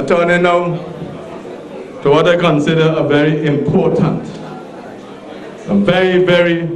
turning now to what I consider a very important, a very, very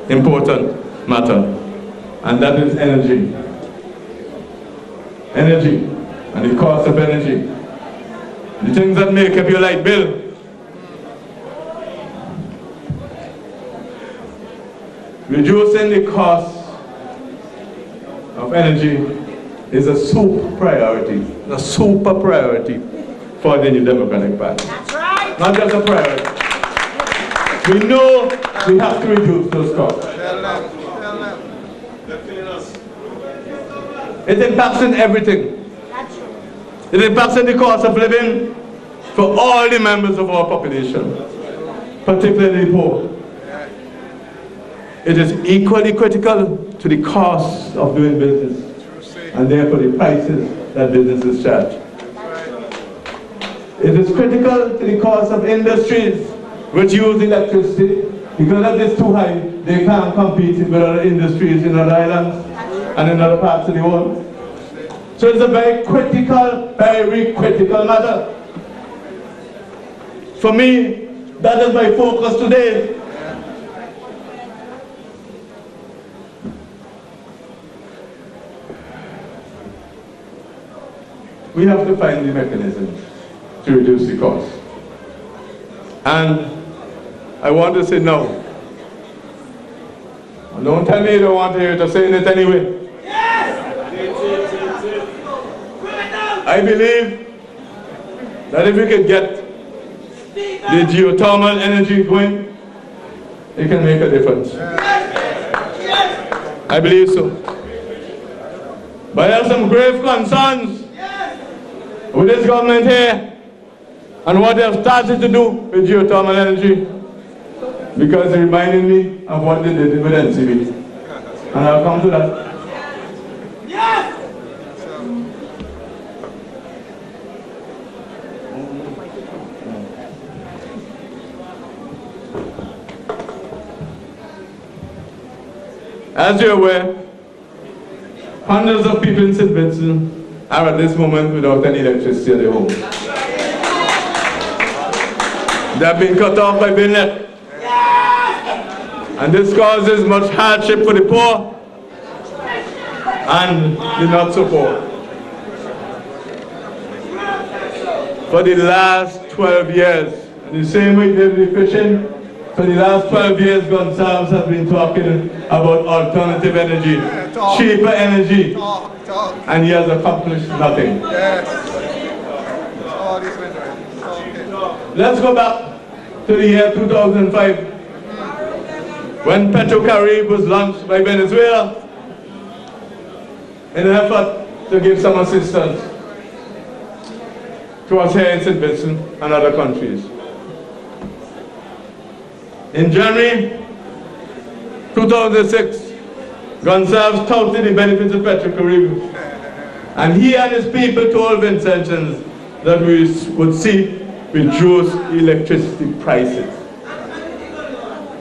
important matter, and that is energy. Energy, and the cost of energy. The things that make up your light bill. Reducing the cost of energy is a super priority for the New Democratic Party. That's right. Not just a priority. We know we have to reduce those costs. It impacts in everything. That's true. It impacts in the cost of living for all the members of our population, particularly the poor. It is equally critical to the cost of doing business, and therefore the prices that businesses charge. It is critical to the cost of industries which use electricity. Because if it's too high, they can't compete with other industries in other islands and in other parts of the world. So it's a very critical matter. For me, that is my focus today. We have to find the mechanisms to reduce the cost. And I want to say no. Don't tell me you don't want to hear it, saying it anyway. I believe that if we could get the geothermal energy going, it can make a difference. I believe so. But I have some grave concerns with this government here and what they have started to do with geothermal energy, because it reminded me of what they did with NCB. And I'll come to that. As you're aware, hundreds of people in St. Vincent are at this moment without any electricity at their home. They have been cut off by Billnet. And this causes much hardship for the poor and the not so poor. For the last 12 years, in the same way they've been fishing, for the last 12 years, Gonsalves has been talking about alternative energy, cheaper energy, and he has accomplished nothing. Let's go back to the year 2005, when Petrocarib was launched by Venezuela in an effort to give some assistance to us here in St. Vincent and other countries. In January 2006, Gonsalves touted the benefits of Petrocarib, and he and his people told Vincentians that we would see reduced electricity prices.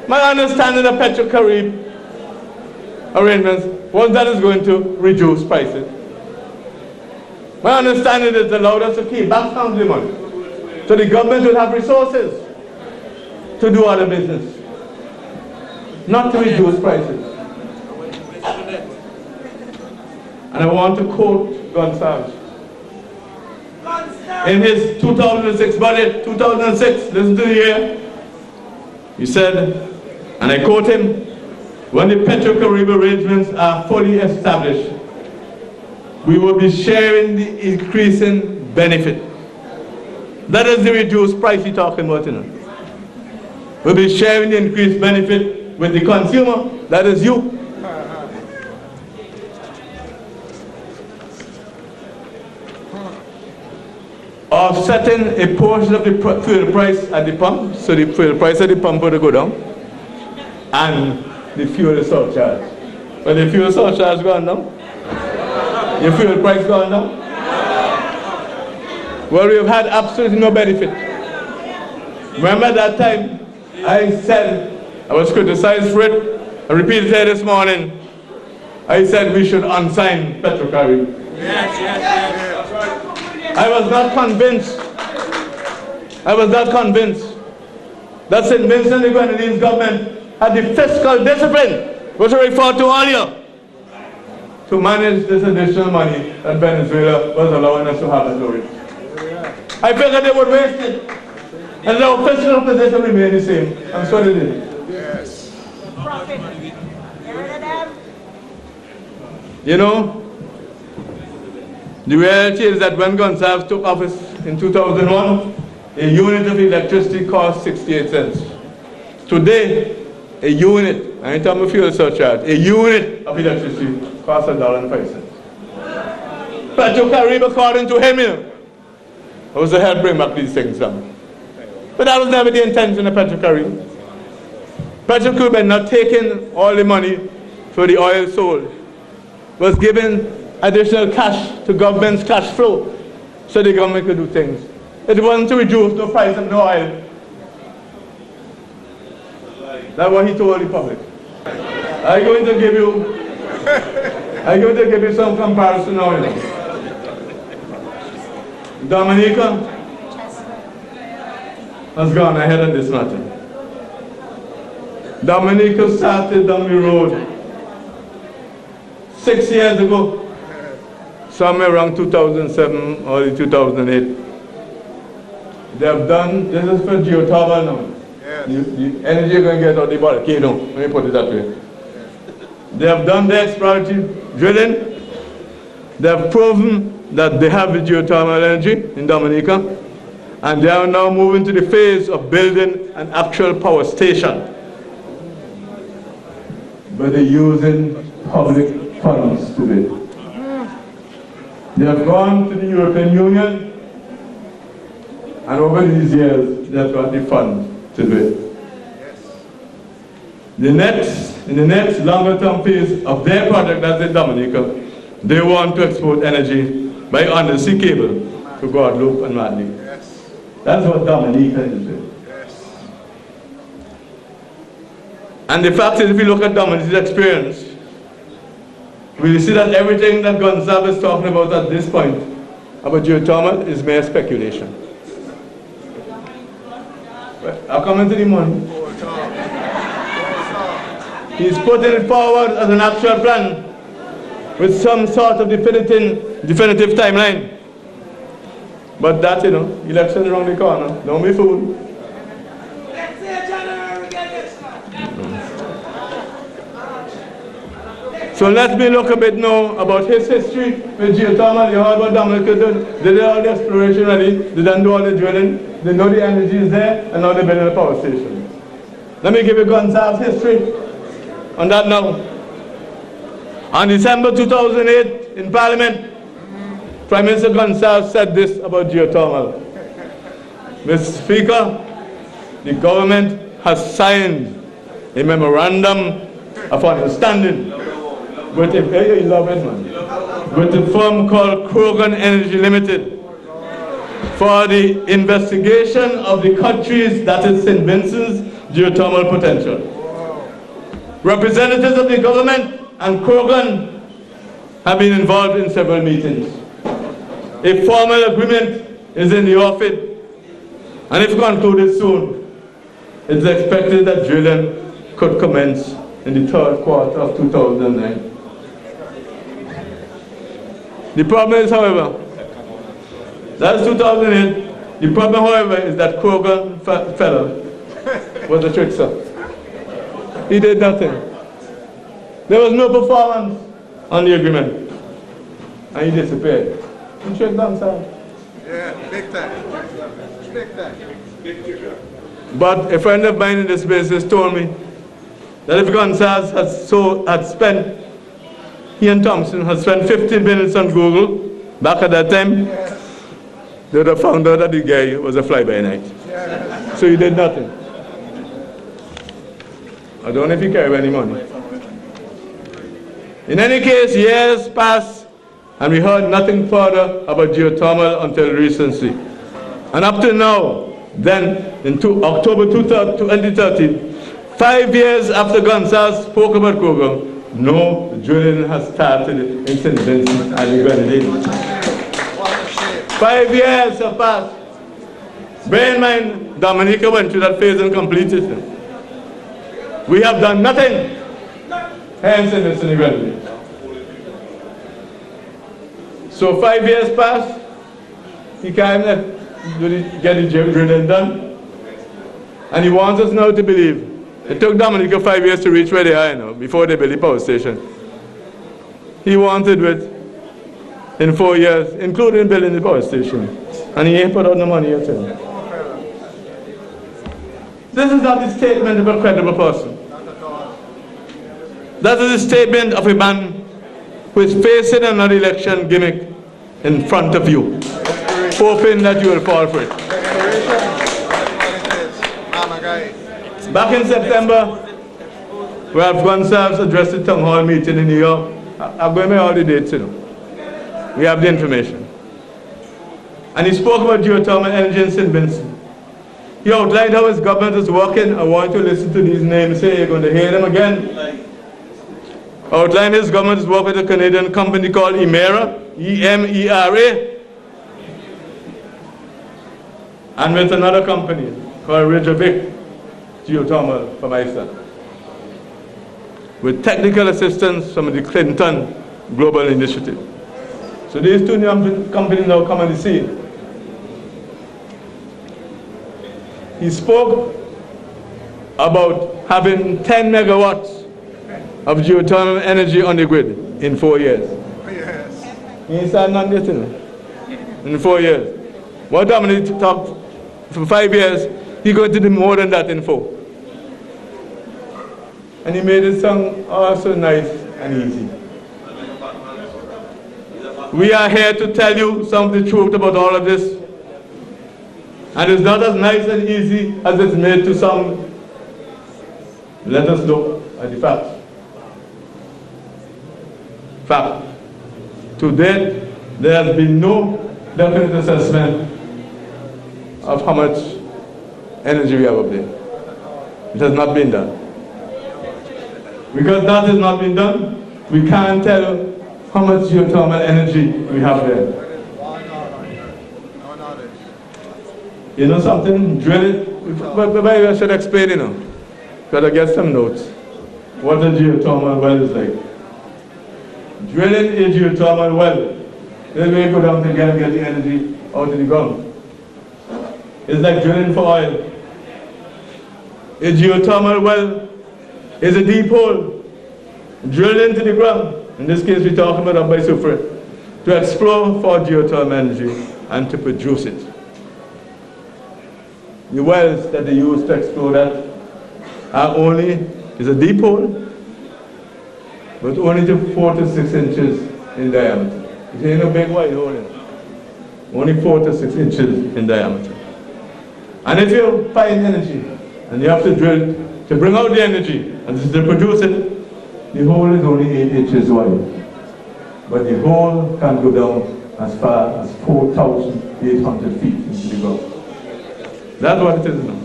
My understanding of Petrocarib arrangements was that it's going to reduce prices. My understanding is it allowed us to keep back some of the money, so the government will have resources to do other business, not to reduce prices. And I want to quote Gonsalves. In his 2006 budget, 2006, listen to the year, he said, and I quote him, "When the Petrocarib arrangements are fully established, we will be sharing the increasing benefit." That is the reduced price you're talking about, you know. We'll be sharing the increased benefit with the consumer, that is you. Offsetting a portion of the fuel price at the pump, so the fuel price at the pump will go down, and the fuel surcharge. Well, the fuel surcharge gone down? Your fuel price gone down? Well, we've had absolutely no benefit. Remember that time I said, I was criticized for it, I repeated it this morning, I said we should unsign Petrocarib. Yes. I was not convinced. I was not convinced that St. Vincent and the Grenadines government had the fiscal discipline, which I referred to earlier, to manage this additional money that Venezuela was allowing us to have as storage. I figured they would waste it, and our fiscal position remained the same, and so they did. Yes. You know, the reality is that when Gonsalves took office in 2001, a unit of electricity cost 68 cents. Today, a unit, anytime we fuel surcharge, a unit of electricity costs $1.05. Petro-Carib, according to him, was to help bring back these things down. But that was never the intention of Petro-Carib. Petro-Carib had not taken all the money for the oil sold, was giving additional cash to government's cash flow so the government could do things. It wasn't to reduce the price of the oil. That's what he told the public. I'm going to give you some comparison now. Dominica has gone ahead of this matter. Dominica started down the road 6 years ago, somewhere around 2007 or 2008. They have done, this is for geothermal now. Yes. The energy you're going to get out of the volcano, let me put it that way. They have done the exploratory drilling. They have proven that they have the geothermal energy in Dominica, and they are now moving to the phase of building an actual power station. But they're using public funds to do it. They have gone to the European Union, and over these years, they have got the funds to do it. In the next longer-term phase of their project, that's in Dominica, they want to export energy by undersea cable to Guadeloupe and Martinique. That's what Dominica is doing. And the fact is, if you look at Dominica's experience, we see that everything that Gonsalves is talking about at this point about geothermal is mere speculation. I'll come into the money. He's putting it forward as an actual plan with some sort of definitive timeline. But that, election around the corner. Don't be fooled. So let me look a bit now about his history with geothermal. You heard what Dominica did. They did all the exploration already. They done do all the drilling. They know the energy is there, and now they're building a power station. Let me give you Gonsalves' history on that now. On December 2008, in Parliament, Prime Minister Gonsalves said this about geothermal. Mr. Speaker, the government has signed a memorandum of understanding with a firm called Krogan Energy Limited for the investigation of the country's, that is St. Vincent's, geothermal potential. Representatives of the government and Krogan have been involved in several meetings. A formal agreement is in the offing, and if concluded soon, it's expected that drilling could commence in the third quarter of 2009. The problem is, however, that's 2008. The problem, however, is that Krogan fellow was a trickster. He did nothing. There was no performance on the agreement, and he disappeared. He tricked Gonsalves. Yeah, big time. Big time. But a friend of mine in this business told me that if Gonsalves had spent, he and Thompson had spent 15 minutes on Google back at that time, they would have found out that the guy was a fly-by-night. So he did nothing. I don't know if he carried any money. In any case, years passed, and we heard nothing further about geothermal until recently. And up to now, then, in October 2013, 5 years after Gonsalves spoke about Krogan, no drilling has started in St. Vincent and the Grenadines. 5 years have passed. Bear in mind, Dominica went through that phase and completed it. We have done nothing. Hence in this inequality. So 5 years passed. He can't get the drilling done. And he wants us now to believe. It took Dominica 5 years to reach where they are now, before they built the power station. He wanted it in 4 years, including building the power station. And he ain't put out no money yet. This is not the statement of a credible person. That is a statement of a man who is facing another election gimmick in front of you, hoping that you will fall for it. Back in September, we have Gonsalves addressed the town hall meeting in New York. I'm going to make all the dates, you know. We have the information. And he spoke about geothermal energy in St. Vincent. He outlined how his government is working. I want you to listen to these names here. You're going to hear them again. Outlined his government is working with a Canadian company called EMERA, E-M-E-R-A, and with another company called Reykjavik Geothermal from Iceland, with technical assistance from the Clinton Global Initiative. So these two new companies now come on the scene. He spoke about having 10 megawatts of geothermal energy on the grid in 4 years. Yes. He started on this, you know, in 4 years. What Dominic talked for 5 years, he's going to do more than that in 4. And he made it sound also nice and easy. We are here to tell you some of the truth about all of this. And it's not as nice and easy as it's made to some. Let us look at the facts. Fact. To date, there has been no definite assessment of how much energy we have up there. It has not been done. Because that has not been done, we can't tell how much geothermal energy we have there. You know something? Drill it. But I should explain, you know. Because I get some notes. What a geothermal well is like. Drilling a geothermal well, this way you go down to get the energy out of the ground. It's like drilling for oil. A geothermal well is a deep hole, drilled into the ground. In this case, we're talking about up by Sufre, to explore for geothermal energy and to produce it. The wells that they use to explore that is a deep hole, but only to 4 to 6 inches in diameter. It ain't a big wide hole, only 4 to 6 inches in diameter. And if you find energy, and you have to drill to bring out the energy, and to produce it, the hole is only 8 inches wide. But the hole can go down as far as 4,800 feet into the ground. That's what it is now.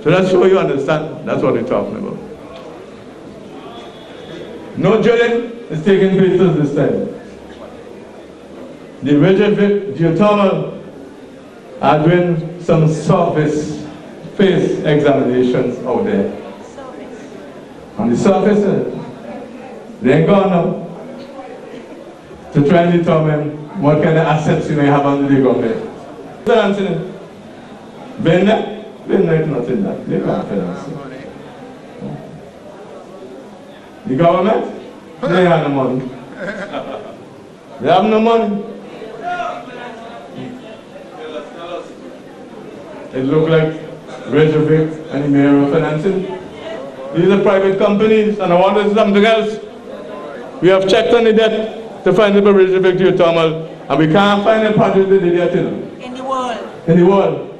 So let's show you understand, that's what we're talking about. No drilling is taking place this time. The Reykjavik Geothermal are doing some surface phase examinations out there. On the surface, they ain't gone now to try and determine what kind of assets you may have under the ground there. Been there? Been there, nothing that. They can't finance it. The government? They have no money. They have no money. It looks like Reykjavik and EMERA financing. These are private companies, and I want to do something else. We have checked on the debt to find the Reykjavik Geothermal, and we can't find a project that they did in the world. In the world.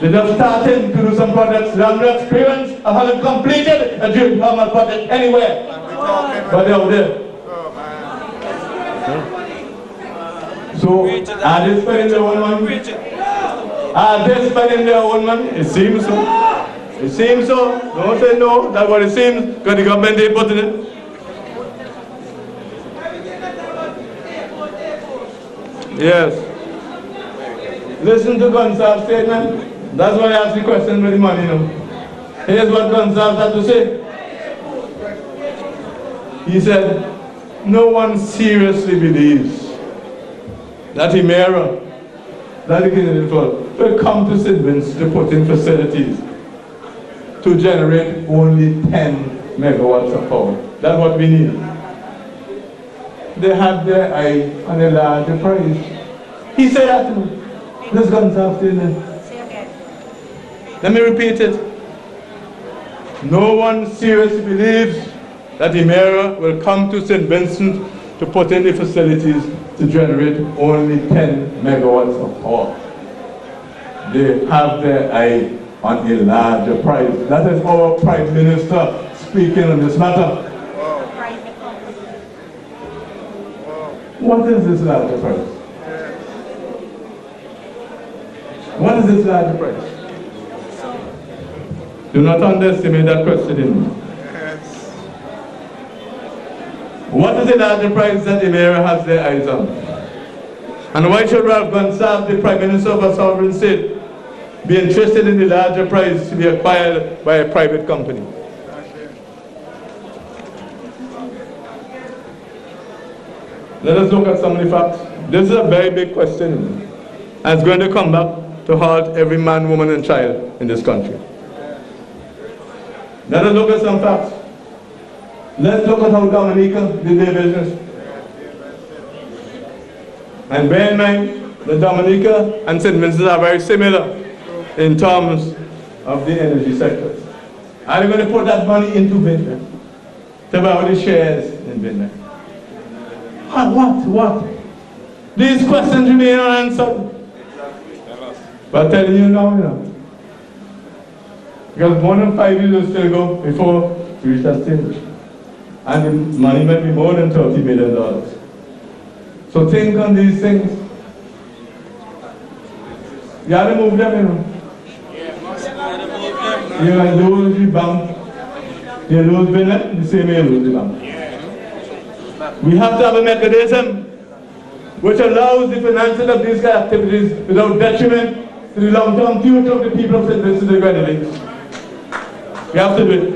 They just started to do some projects. They have no experience of having completed a geothermal project anywhere. But they're out there. So, are they spending their own money? Are they spending their own money? It seems so. It seems so. Don't say no. That's what it seems. Because the government ain't putting it. Yes. Listen to Gonsalves' statement. That's why I asked the question with the money, you know. Here's what Gonsalves had to say. He said, no one seriously believes that Emera, that the Kingdom will come to St. Vincent to put in facilities to generate only 10 megawatts of power. That's what we need. They have their eye on a larger price. He said that to me. This Gonsalves statement. Let me repeat it. No one seriously believes that Emera will come to St. Vincent to put in the facilities to generate only 10 megawatts of power. They have their eye on a larger price. That is our Prime Minister speaking on this matter. What is this larger price? What is this larger price? Do not underestimate that question in me. What is the larger price that Emera has their eyes on? And why should Ralph Gonsalves, the Prime Minister of a sovereign state, be interested in the larger price to be acquired by a private company? Let us look at some of the facts. This is a very big question, and it's going to come back to haunt every man, woman, and child in this country. Let us look at some facts. Let's look at how Dominica did their business. And bear in mind that Dominica and St. Vincent are very similar in terms of the energy sector. Are you going to put that money into Vineyard to buy the shares in Vineyard? What? These questions remain unanswered. But I'm telling you now, because more than 5 years will still go before we reach that stage. And the money might be more than $30 million. So think on these things. You have to move them, You can lose the bank. You lose Vineyard, the same way you lose the bank. We have to have a mechanism which allows the financing of these activities without detriment to the long-term future of the people of St. Vincent and the Grenadines. We have to do it.